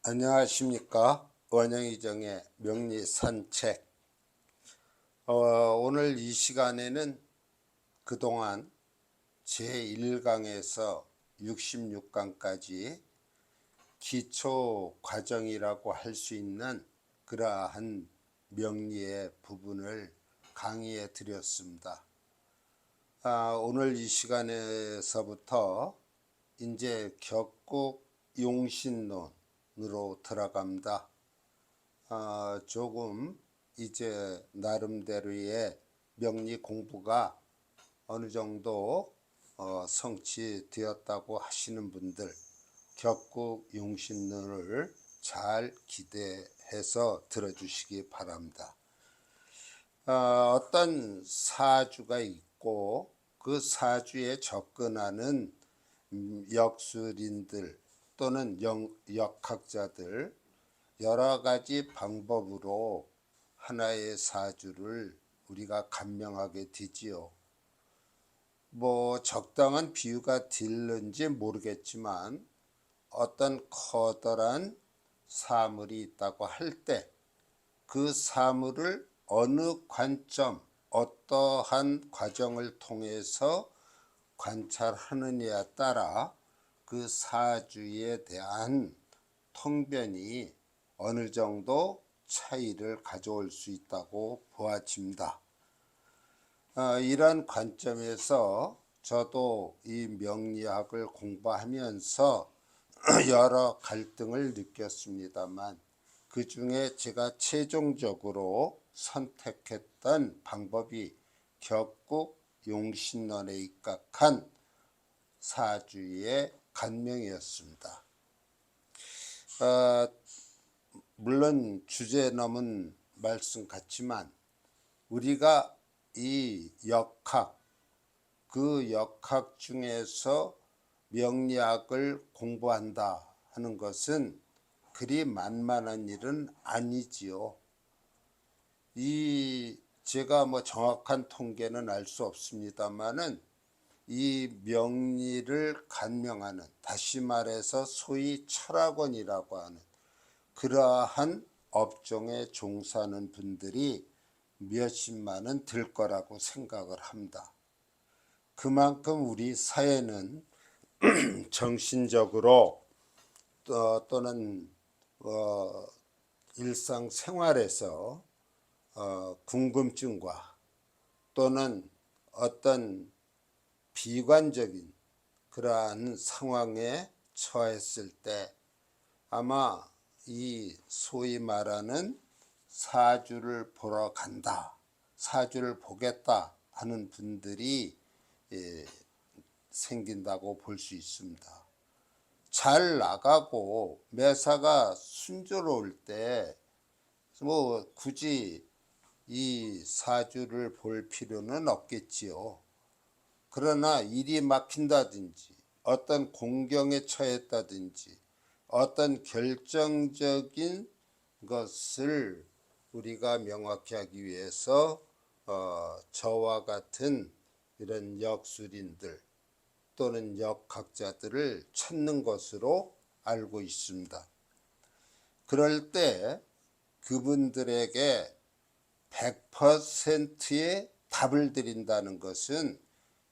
안녕하십니까. 원영이정의 명리산책. 오늘 이 시간에는 그동안 제1강에서 66강까지 기초 과정이라고 할 수 있는 그러한 명리의 부분을 강의해 드렸습니다. 오늘 이 시간에서부터 이제 격국 용신론으로 들어갑니다. 조금 이제 나름대로의 명리 공부가 어느 정도 성취되었다고 하시는 분들, 격국 용신론을 잘 기대해서 들어주시기 바랍니다. 어떤 사주가 있고 그 사주에 접근하는 역술인들 또는 역학자들 여러 가지 방법으로 하나의 사주를 우리가 감명하게 되지요. 적당한 비유가 될는지 모르겠지만 어떤 커다란 사물이 있다고 할 때 그 사물을 어느 관점, 어떠한 과정을 통해서 관찰하느냐에 따라 그 사주에 대한 통변이 어느 정도 차이를 가져올 수 있다고 보아집니다. 이런 관점에서 저도 이 명리학을 공부하면서 여러 갈등을 느꼈습니다만 그 중에 제가 최종적으로 선택했던 방법이 격국 용신론에 입각한 사주의 간명이었습니다. 물론 주제 넘은 말씀 같지만 우리가 이 역학, 그 역학 중에서 명리학을 공부한다 하는 것은 그리 만만한 일은 아니지요. 제가 정확한 통계는 알 수 없습니다만은 이 명리를 간명하는, 다시 말해서 소위 철학원이라고 하는 그러한 업종에 종사하는 분들이 몇십만은 될 거라고 생각을 합니다. 그만큼 우리 사회는 정신적으로 또는 일상생활에서 궁금증과 또는 어떤 비관적인 그러한 상황에 처했을 때 아마 이 소위 말하는 사주를 보러 간다, 사주를 보겠다 하는 분들이 생긴다고 볼 수 있습니다. 잘 나가고 매사가 순조로울 때 굳이 이 사주를 볼 필요는 없겠지요. 그러나 일이 막힌다든지 어떤 공경에 처했다든지 어떤 결정적인 것을 우리가 명확히 하기 위해서 저와 같은 이런 역술인들 또는 역학자들을 찾는 것으로 알고 있습니다. 그럴 때 그분들에게 100%의 답을 드린다는 것은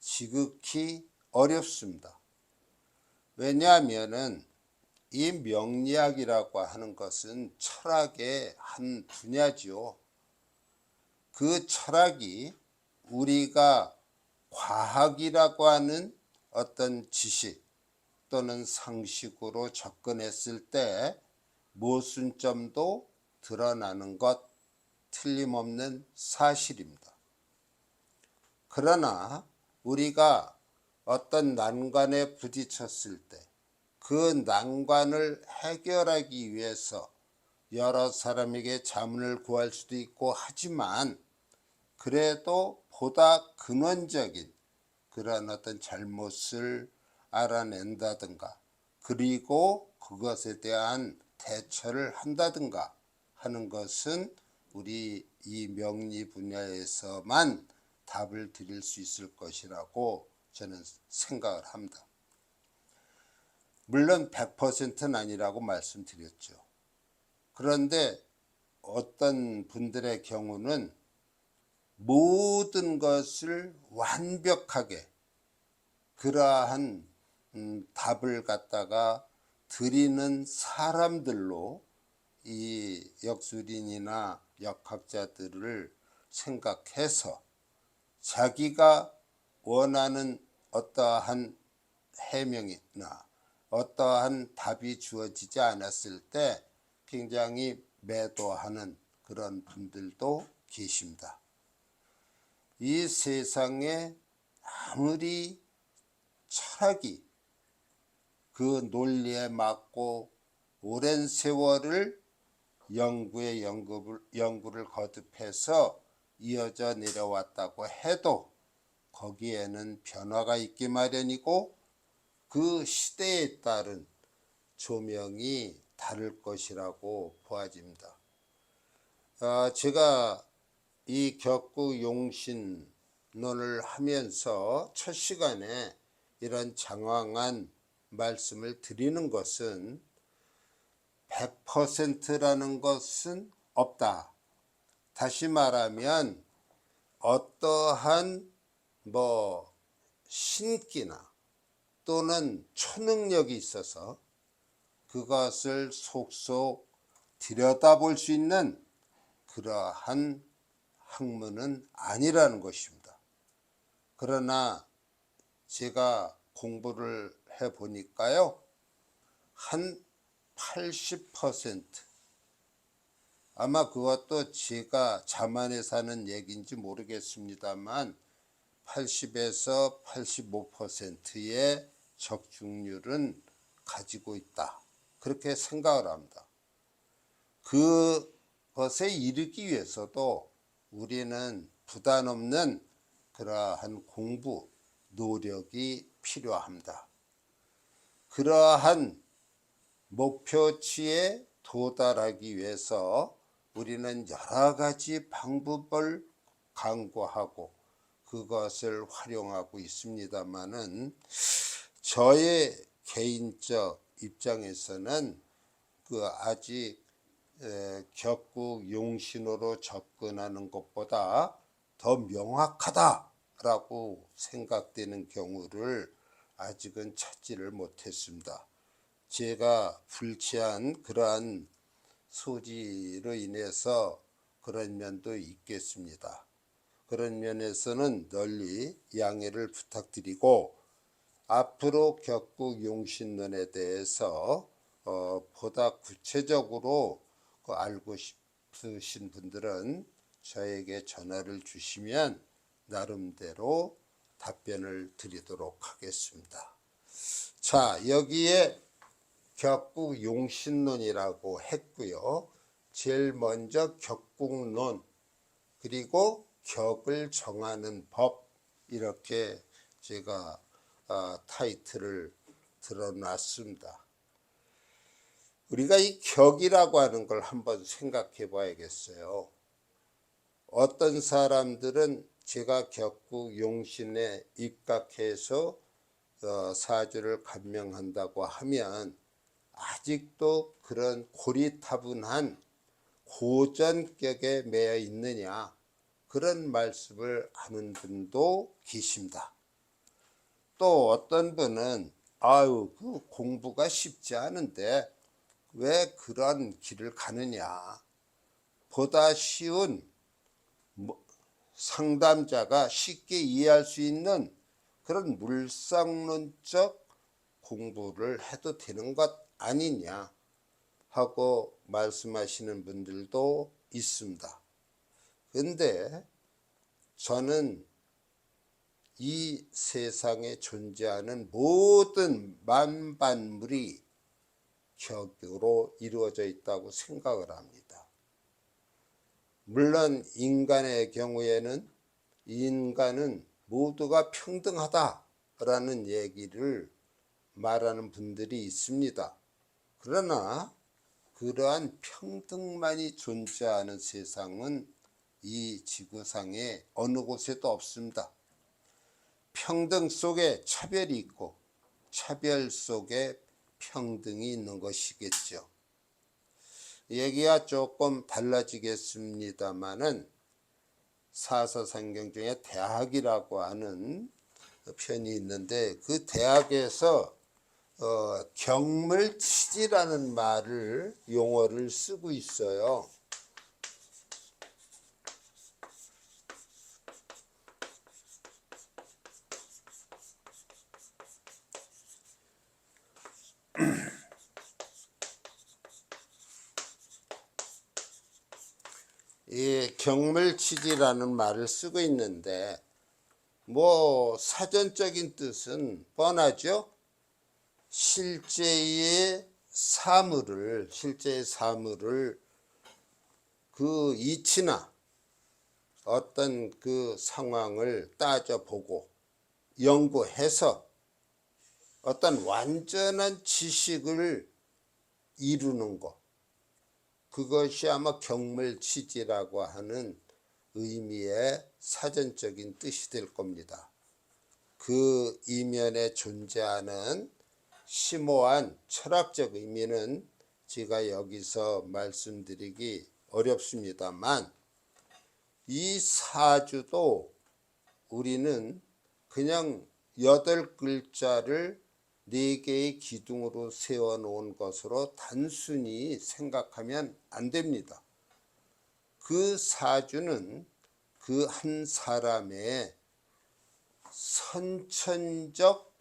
지극히 어렵습니다. 왜냐하면은 이 명리학이라고 하는 것은 철학의 한 분야지요. 그 철학이 우리가 과학이라고 하는 어떤 지식 또는 상식으로 접근했을 때 모순점도 드러나는 것 틀림없는 사실입니다. 그러나 우리가 어떤 난관에 부딪혔을 때 그 난관을 해결하기 위해서 여러 사람에게 자문을 구할 수도 있고 하지만 그래도 보다 근원적인 그런 어떤 잘못을 알아낸다든가 그리고 그것에 대한 대처를 한다든가 하는 것은 우리 이 명리 분야에서만 답을 드릴 수 있을 것이라고 저는 생각을 합니다. 물론 100%는 아니라고 말씀드렸죠. 그런데 어떤 분들의 경우는 모든 것을 완벽하게 그러한 답을 갖다가 드리는 사람들로 이 역술인이나 역학자들을 생각해서 자기가 원하는 어떠한 해명이나 어떠한 답이 주어지지 않았을 때 굉장히 매도하는 그런 분들도 계십니다. 이 세상에 아무리 철학이 그 논리에 맞고 오랜 세월을 연구를 거듭해서 이어져 내려왔다고 해도 거기에는 변화가 있기 마련이고 그 시대에 따른 조명이 다를 것이라고 보아집니다. 제가 이 격구용신론을 하면서 첫 시간에 이런 장황한 말씀을 드리는 것은 100%라는 것은 없다. 다시 말하면 어떠한 신기나 또는 초능력이 있어서 그것을 속속 들여다볼 수 있는 그러한 학문은 아니라는 것입니다. 그러나 제가 공부를 해보니까요, 한 80%, 아마 그것도 제가 자만해서 하는 얘기인지 모르겠습니다만 80에서 85%의 적중률은 가지고 있다, 그렇게 생각을 합니다. 그것에 이르기 위해서도 우리는 부담 없는 그러한 공부, 노력이 필요합니다. 그러한 목표치에 도달하기 위해서 우리는 여러 가지 방법을 강구하고 그것을 활용하고 있습니다만은 저의 개인적 입장에서는 아직 격구용신으로 접근하는 것보다 더 명확하다라고 생각되는 경우를 아직은 찾지를 못했습니다. 제가 불치한 그러한 소지로 인해서 그런 면도 있겠습니다. 그런 면에서는 널리 양해를 부탁드리고 앞으로 격구용신론에 대해서 보다 구체적으로 알고 싶으신 분들은 저에게 전화를 주시면 나름대로 답변을 드리도록 하겠습니다. 자, 여기에 격구용신론이라고 했고요. 제일 먼저 격국론, 그리고 격을 정하는 법, 이렇게 제가 타이틀을 들어놨습니다. 우리가 이 격이라고 하는 걸 한번 생각해 봐야겠어요. 어떤 사람들은 제가 격구용신에 입각해서 사주를 감명한다고 하면 아직도 그런 고리타분한 고전격에 매여 있느냐, 그런 말씀을 하는 분도 계십니다. 또 어떤 분은 그 공부가 쉽지 않은데 왜 그런 길을 가느냐, 보다 쉬운 상담자가 쉽게 이해할 수 있는 그런 물상론적 공부를 해도 되는 것 아니냐 하고 말씀하시는 분들도 있습니다. 근데 저는 이 세상에 존재하는 모든 만반물이 격으로 이루어져 있다고 생각을 합니다. 물론 인간의 경우에는 인간은 모두가 평등하다라는 얘기를 말하는 분들이 있습니다. 그러나 그러한 평등만이 존재하는 세상은 이 지구상에 어느 곳에도 없습니다. 평등 속에 차별이 있고 차별 속에 평등이 있는 것이겠죠. 얘기가 조금 달라지겠습니다마는 사서성경 중에 대학이라고 하는 편이 있는데 그 대학에서 경물치지라는 말을 용어를 쓰고 있어요. 이 경물치지라는 말을 쓰고 있는데 뭐 사전적인 뜻은 뻔하죠. 실제의 사물을 그 이치나 어떤 그 상황을 따져보고 연구해서 어떤 완전한 지식을 이루는 것, 그것이 아마 경물치지라고 하는 의미의 사전적인 뜻이 될 겁니다. 그 이면에 존재하는 심오한 철학적 의미는 제가 여기서 말씀드리기 어렵습니다만, 이 사주도 우리는 그냥 8글자를 4개의 기둥으로 세워놓은 것으로 단순히 생각하면 안 됩니다. 그 사주는 그 한 사람의 선천적,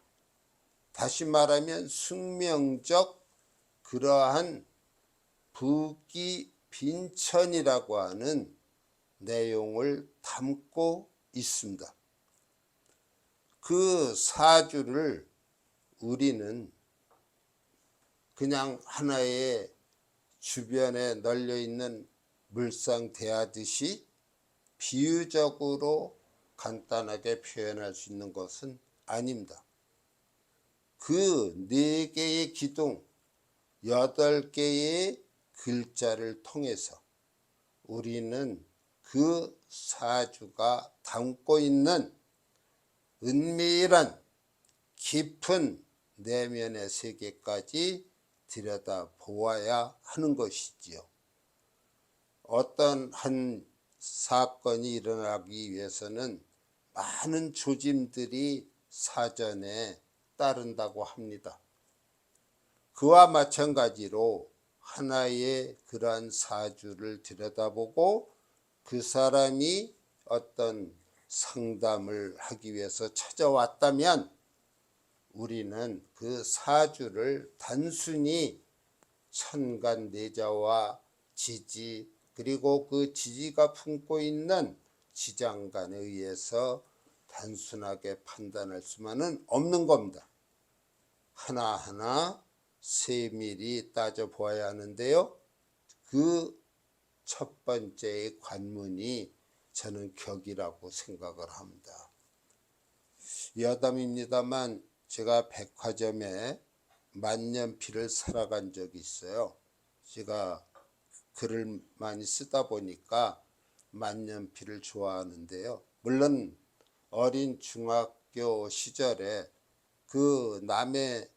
다시 말하면 숙명적 그러한 부귀 빈천이라고 하는 내용을 담고 있습니다. 그 사주를 우리는 그냥 하나의 주변에 널려있는 물상 대하듯이 비유적으로 간단하게 표현할 수 있는 것은 아닙니다. 그 4개의 기둥, 8개의 글자를 통해서 우리는 그 사주가 담고 있는 은밀한 깊은 내면의 세계까지 들여다보아야 하는 것이지요. 어떤 한 사건이 일어나기 위해서는 많은 조짐들이 사전에 따른다고 합니다. 그와 마찬가지로 하나의 그러한 사주를 들여다보고 그 사람이 어떤 상담을 하기 위해서 찾아왔다면 우리는 그 사주를 단순히 천간내자와 지지, 그리고 그 지지가 품고 있는 지장간에 의해서 단순하게 판단할 수만은 없는 겁니다. 하나하나 세밀히 따져보아야 하는데요. 그 첫 번째의 관문이 저는 격이라고 생각을 합니다. 여담입니다만 제가 백화점에 만년필을 사러 간 적이 있어요. 제가 글을 많이 쓰다 보니까 만년필을 좋아하는데요. 물론 어린 중학교 시절에 그 남의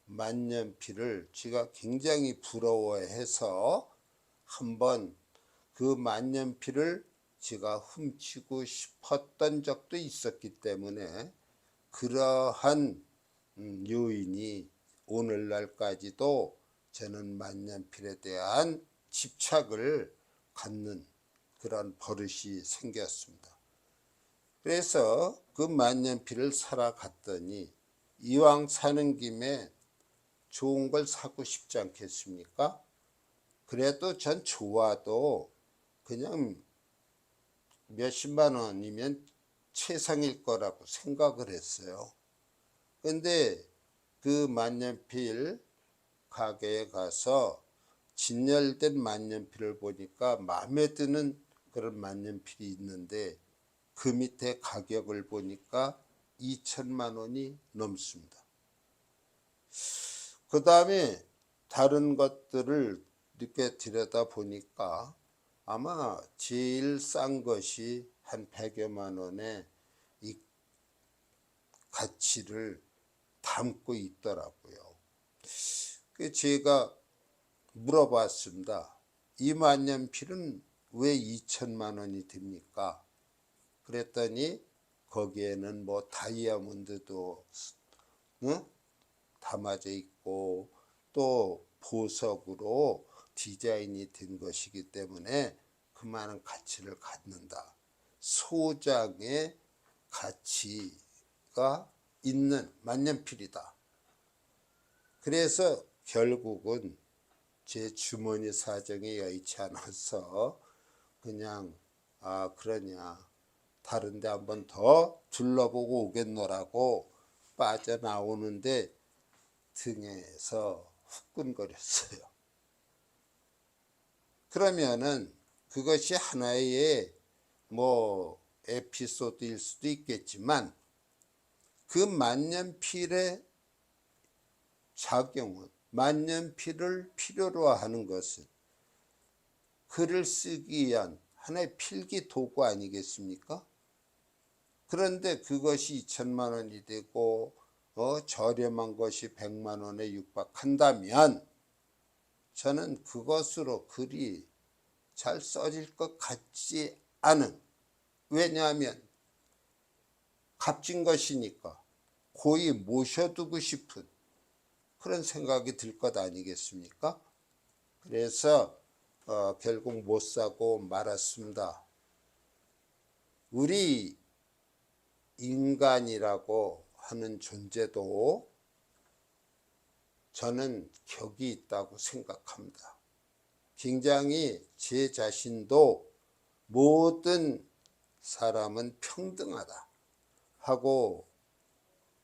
만년필을 제가 굉장히 부러워해서 한번 그 만년필을 제가 훔치고 싶었던 적도 있었기 때문에 그러한 요인이 오늘날까지도 저는 만년필에 대한 집착을 갖는 그런 버릇이 생겼습니다. 그래서 그 만년필을 사러 갔더니 이왕 사는 김에 좋은 걸 사고 싶지 않겠습니까? 그래도 전 좋아도 그냥 몇십만 원이면 최상일 거라고 생각을 했어요. 근데 그 만년필 가게에 가서 진열된 만년필을 보니까 마음에 드는 그런 만년필이 있는데 그 밑에 가격을 보니까 2천만 원이 넘습니다. 그 다음에 다른 것들을 이렇게 들여다 보니까 아마 제일 싼 것이 한 100여만 원의 이 가치를 담고 있더라고요. 제가 물어봤습니다. 이 만년필은 왜 2천만 원이 됩니까? 그랬더니 거기에는 뭐 다이아몬드도 담아져 있고 또 보석으로 디자인이 된 것이기 때문에 그만한 가치를 갖는다. 소장의 가치가 있는 만년필이다. 그래서 결국은 제 주머니 사정이 여의치 않아서 그냥 그러냐 다른 데 한번 더 둘러보고 오겠노라고 빠져나오는데 등에서 후끈거렸어요. 그러면은 그것이 하나의 뭐 에피소드일 수도 있겠지만 그 만년필의 작용은 만년필을 필요로 하는 것은 글을 쓰기 위한 하나의 필기 도구 아니겠습니까? 그런데 그것이 2천만 원이 되고 저렴한 것이 100만 원에 육박한다면 저는 그것으로 글이 잘 써질 것 같지 않은, 왜냐하면 값진 것이니까 고이 모셔두고 싶은 그런 생각이 들 것 아니겠습니까? 그래서 결국 못 사고 말았습니다. 우리 인간이라고 하는 존재도 저는 격이 있다고 생각합니다. 굉장히 제 자신도 모든 사람은 평등하다 하고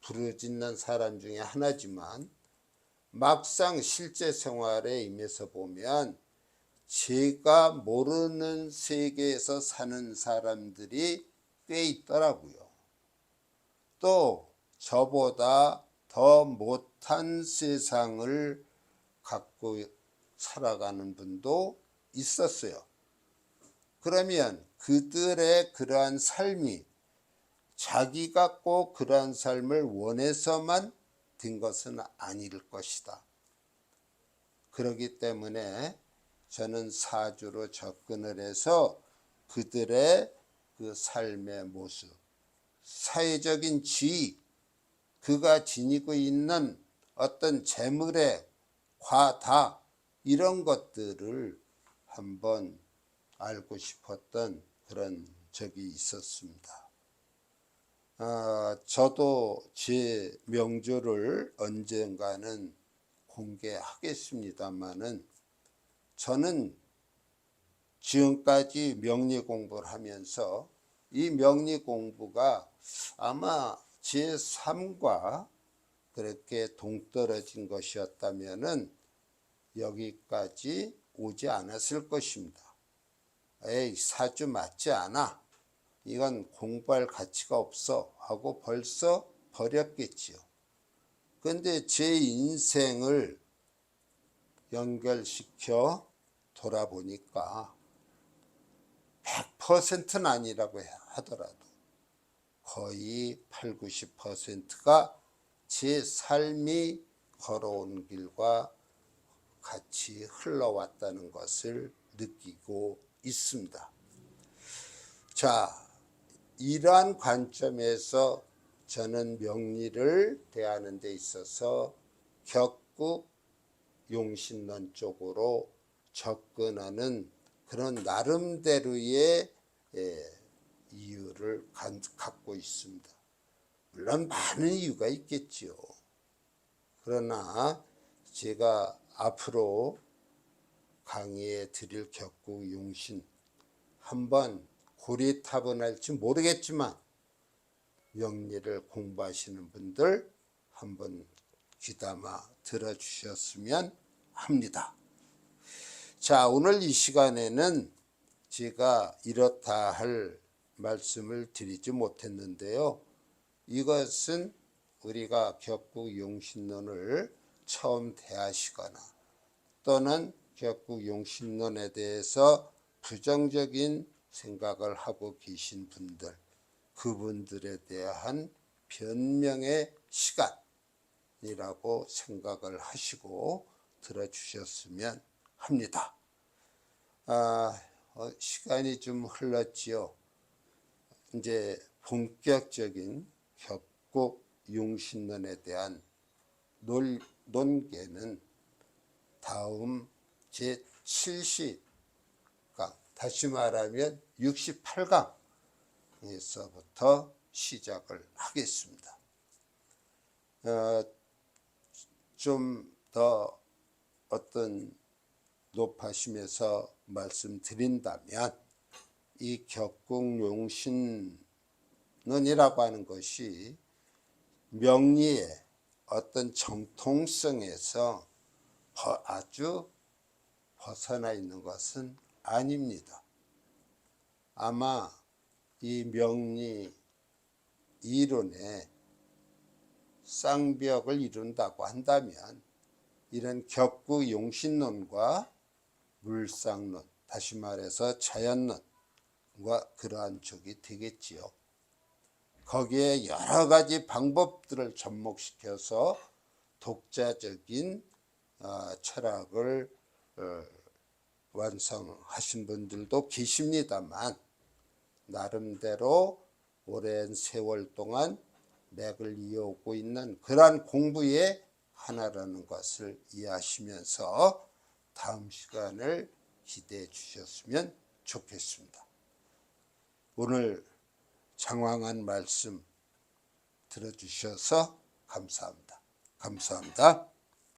부르짖는 사람 중에 하나지만 막상 실제 생활에 임해서 보면 제가 모르는 세계에서 사는 사람들이 꽤 있더라고요. 또 저보다 더 못한 세상을 갖고 살아가는 분도 있었어요. 그러면 그들의 그러한 삶이 자기가 꼭 그러한 삶을 원해서만 된 것은 아닐 것이다. 그렇기 때문에 저는 사주로 접근을 해서 그들의 그 삶의 모습, 사회적인 지위, 그가 지니고 있는 어떤 재물의 과다, 이런 것들을 한번 알고 싶었던 그런 적이 있었습니다. 저도 제 명조를 언젠가는 공개하겠습니다마는 저는 지금까지 명리 공부를 하면서 이 명리 공부가 아마 제 삶과 그렇게 동떨어진 것이었다면은 여기까지 오지 않았을 것입니다. 에이, 사주 맞지 않아. 이건 공부할 가치가 없어 하고 벌써 버렸겠지요. 그런데 제 인생을 연결시켜 돌아보니까 100%는 아니라고 하더라도 거의 8, 90%가 제 삶이 걸어온 길과 같이 흘러왔다는 것을 느끼고 있습니다. 자, 이러한 관점에서 저는 명리를 대하는 데 있어서 격국 용신론 쪽으로 접근하는 그런 나름대로의 이유를 갖고 있습니다. 물론 많은 이유가 있겠지요. 그러나 제가 앞으로 강의에 드릴 격국 용신 한번 고리타분할지 모르겠지만 명리를 공부하시는 분들 한번 귀담아 들어주셨으면 합니다. 자, 오늘 이 시간에는 제가 이렇다 할 말씀을 드리지 못했는데요. 이것은 우리가 격국 용신론을 처음 대하시거나 또는 격국 용신론에 대해서 부정적인 생각을 하고 계신 분들, 그분들에 대한 변명의 시간이라고 생각을 하시고 들어주셨으면 합니다. 시간이 좀 흘렀지요. 이제 본격적인 격국 용신론에 대한 논계는 다음 제70강, 다시 말하면 68강에서부터 시작을 하겠습니다. 좀 더 어떤 높아심에서 말씀드린다면 이 격국용신론이라고 하는 것이 명리의 어떤 정통성에서 아주 벗어나 있는 것은 아닙니다. 아마 이 명리 이론에 쌍벽을 이룬다고 한다면 이런 격국용신론과 물상론, 다시 말해서 자연론과 그러한 쪽이 되겠지요. 거기에 여러 가지 방법들을 접목시켜서 독자적인 철학을 완성하신 분들도 계십니다만, 나름대로 오랜 세월 동안 맥을 이어오고 있는 그러한 공부의 하나라는 것을 이해하시면서 다음 시간을 기대해 주셨으면 좋겠습니다. 오늘 장황한 말씀 들어주셔서 감사합니다. 감사합니다.